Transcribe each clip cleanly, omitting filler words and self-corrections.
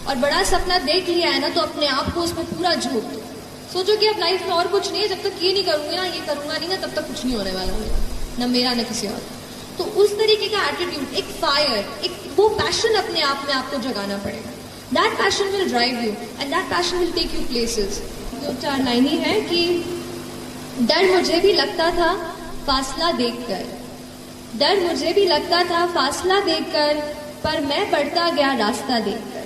और बड़ा सपना देख लिया है ना तो अपने आप को उसमें पूरा झोंक दो। सोचो कि अब लाइफ में और कुछ नहीं है, जब तक ये नहीं करूंगी ना, ये करूंगा नहीं ना, तब तक कुछ नहीं होने वाला है, ना मेरा ना किसी और। तो उस तरीके का एटीट्यूड, एक फायर, एक वो पैशन अपने आप में आपको जगाना पड़ेगा। That passion will drive you and that passion will take you places. 2-4 line ही है कि डर मुझे भी लगता था फासला देखकर, डर मुझे भी लगता था फासला देखकर, पर मैं बढ़ता गया रास्ता देखकर।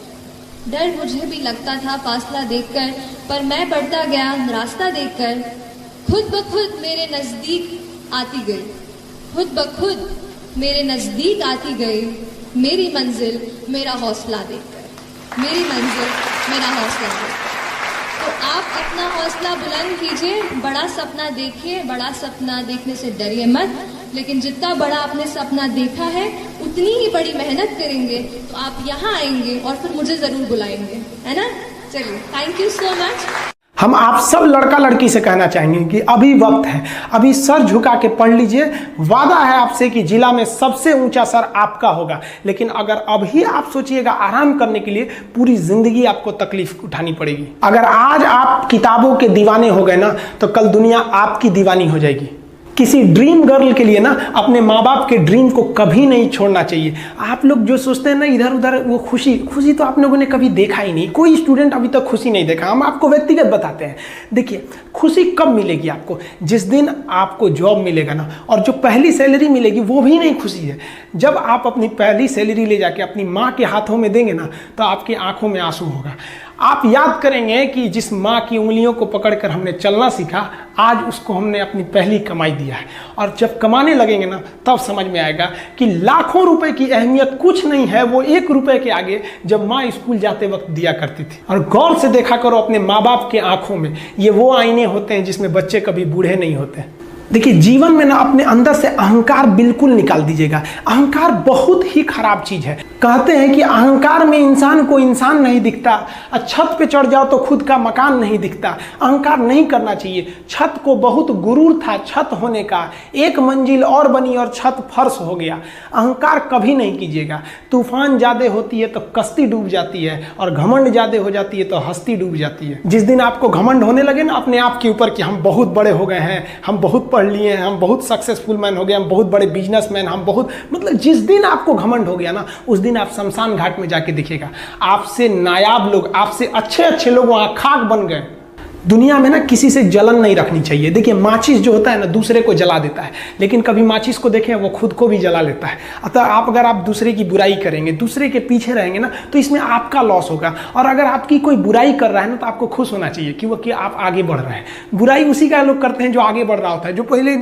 डर मुझे भी लगता था फासला देखकर, पर मैं बढ़ता गया रास्ता देखकर। खुद ब खुद मेरे नजदीक आती गई, खुद ब खुद मेरे नजदीक आती गई, मेरी मंजिल मेरा हौसला देखकर, मेरी मंजिल मेरा हौसला देखकर। तो आप अपना हौसला बुलंद कीजिए, बड़ा सपना देखिए, बड़ा सपना देखने से डरिए मत, लेकिन जितना बड़ा आपने सपना देखा है उतनी ही बड़ी मेहनत करेंगे तो आप यहाँ आएंगे और फिर मुझे जरूर बुलाएंगे, है ना। चलिए, थैंक यू सो मच। हम आप सब लड़का लड़की से कहना चाहेंगे कि अभी वक्त है, अभी सर झुका के पढ़ लीजिए। वादा है आपसे कि जिला में सबसे ऊंचा सर आपका होगा, लेकिन अगर अभी आप सोचिएगा आराम करने के लिए, पूरी जिंदगी आपको तकलीफ उठानी पड़ेगी। अगर आज आप किताबों के दीवाने हो गए ना, तो कल दुनिया आपकी दीवानी हो जाएगी। किसी ड्रीम गर्ल के लिए ना अपने माँ बाप के ड्रीम को कभी नहीं छोड़ना चाहिए। आप लोग जो सोचते हैं ना इधर उधर, वो खुशी तो आप लोगों ने कभी देखा ही नहीं। कोई स्टूडेंट अभी तक खुशी नहीं देखा। हम आपको व्यक्तिगत बताते हैं। देखिए, खुशी कब मिलेगी आपको? जिस दिन आपको जॉब मिलेगा ना, और जो पहली सैलरी मिलेगी वो भी नहीं खुशी है। जब आप अपनी पहली सैलरी ले जाके अपनी माँ के हाथों में देंगे ना, तो आपकी आंखों में आंसू होगा। आप याद करेंगे कि जिस माँ की उंगलियों को पकड़कर हमने चलना सीखा, आज उसको हमने अपनी पहली कमाई दिया है। और जब कमाने लगेंगे ना, तब समझ में आएगा कि लाखों रुपए की अहमियत कुछ नहीं है, वो 1 रुपए के आगे जब माँ स्कूल जाते वक्त दिया करती थी। और गौर से देखा करो अपने माँ बाप के आंखों में, ये वो आईने होते हैं जिसमें बच्चे कभी बूढ़े नहीं होते। देखिए, जीवन में ना अपने अंदर से अहंकार बिल्कुल निकाल दीजिएगा। अहंकार बहुत ही खराब चीज है। कहते हैं कि अहंकार में इंसान को इंसान नहीं दिखता, छत पे चढ़ जाओ तो खुद का मकान नहीं दिखता। अहंकार नहीं करना चाहिए। छत को बहुत गुरूर था छत होने का, 1 मंजिल और बनी और छत फर्श हो गया। अहंकार कभी नहीं कीजिएगा। तूफान ज्यादा होती है तो कश्ती डूब जाती है, और घमंड ज्यादा हो जाती है तो हस्ती डूब जाती है। जिस दिन आपको घमंड होने लगे ना अपने आप के ऊपर कि हम बहुत बड़े हो गए हैं, हम बहुत पढ़ लिए हैं, हम बहुत सक्सेसफुल मैन हो गए, हम बहुत बड़े बिजनेसमैन, हम बहुत, मतलब जिस दिन आपको घमंड हो गया ना, उस दिन आप शमशान घाट में जाके देखिएगा, आपसे नायाब लोग, आपसे अच्छे अच्छे लोग वहां खाक बन गए। दुनिया में ना किसी से जलन नहीं रखनी चाहिए। देखिए, माचिस जो होता है ना दूसरे को जला देता है, लेकिन कभी माचिस को देखें वो खुद को भी जला लेता है। अतः अगर आप दूसरे की बुराई करेंगे, दूसरे के पीछे रहेंगे ना, तो इसमें आपका लॉस होगा। और अगर आपकी कोई बुराई कर रहा है ना, तो आपको खुश होना चाहिए कि आप आगे बढ़ रहे हैं। बुराई उसी का लोग करते हैं जो आगे बढ़ रहा होता है। जो पहले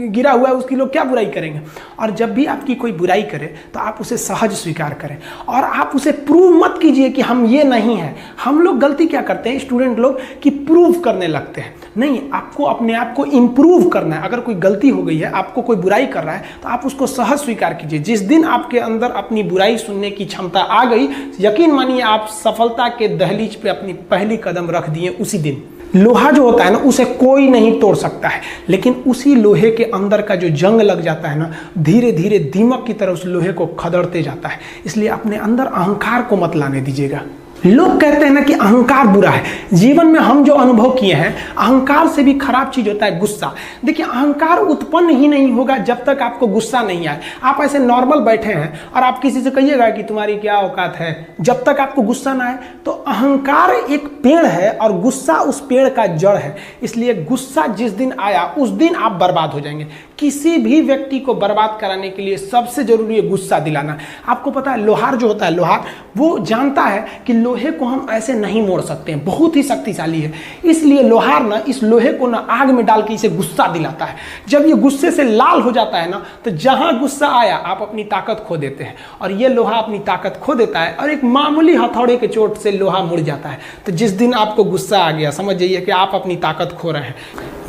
गिरा हुआ है उसकी लोग क्या बुराई करेंगे। और जब भी आपकी कोई बुराई करे तो आप उसे सहज स्वीकार करें, और आप उसे प्रूव मत कीजिए कि हम ये नहीं हैं। हम लोग गलती क्या करते हैं स्टूडेंट लोग, कि प्रूव करने लगते हैं। नहीं, आपको अपने आप को इंप्रूव करना है। अगर कोई गलती हो गई है, आपको कोई बुराई कर रहा है, तो आप उसको सहज स्वीकार कीजिए। जिस दिन आपके अंदर अपनी बुराई सुनने की क्षमता आ गई, यकीन मानिए आप सफलता के दहलीज पे अपनी पहली कदम रख दिए उसी दिन। लोहा जो होता है ना, उसे कोई नहीं तोड़ सकता है, लेकिन उसी लोहे के अंदर का जो जंग लग जाता है ना, धीरे धीरे दीमक की तरह उस लोहे को खदड़ते जाता है। इसलिए अपने अंदर अहंकार को मत लाने दीजिएगा। लोग कहते हैं ना कि अहंकार बुरा है। जीवन में हम जो अनुभव किए हैं, अहंकार से भी खराब चीज होता है गुस्सा। देखिए, अहंकार उत्पन्न ही नहीं होगा जब तक आपको गुस्सा नहीं आए। आप ऐसे नॉर्मल बैठे हैं और आप किसी से कहिएगा कि तुम्हारी क्या औकात है, जब तक आपको गुस्सा ना आए। तो अहंकार एक पेड़ है और गुस्सा उस पेड़ का जड़ है। इसलिए गुस्सा जिस दिन आया उस दिन आप बर्बाद हो जाएंगे। किसी भी व्यक्ति को बर्बाद कराने के लिए सबसे जरूरी है गुस्सा दिलाना। आपको पता है, लोहार जो होता है, लोहार वो जानता है कि लोहे को हम ऐसे नहीं मोड़ सकते हैं, बहुत ही शक्तिशाली है। इसलिए लोहार ना इस लोहे को ना आग में डाल के इसे गुस्सा दिलाता है। जब ये गुस्से से लाल हो जाता है ना, तो जहां गुस्सा आया आप अपनी ताकत खो देते हैं, और ये लोहा अपनी ताकत खो देता है, और एक मामूली हथौड़े के चोट से लोहा मुड़ जाता है। तो जिस दिन आपको गुस्सा आ गया, समझ जाइए कि आप अपनी ताकत खो रहे हैं।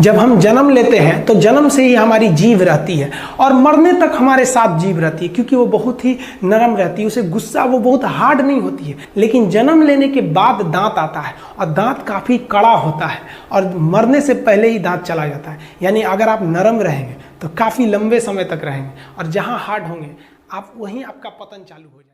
जब हम जन्म लेते हैं तो जन्म से ही हमारी जीभ रहती है, और मरने तक हमारे साथ जीभ रहती है, क्योंकि वो बहुत ही नरम रहती है। उसे गुस्सा वो बहुत हार्ड नहीं होती है। लेकिन जन्म लेने के बाद दांत आता है, और दांत काफी कड़ा होता है, और मरने से पहले ही दांत चला जाता है। यानी अगर आप नरम रहेंगे तो काफी लंबे समय तक रहेंगे, और जहां हार्ड होंगे आप वहीं आपका पतन चालू हो जाएगा।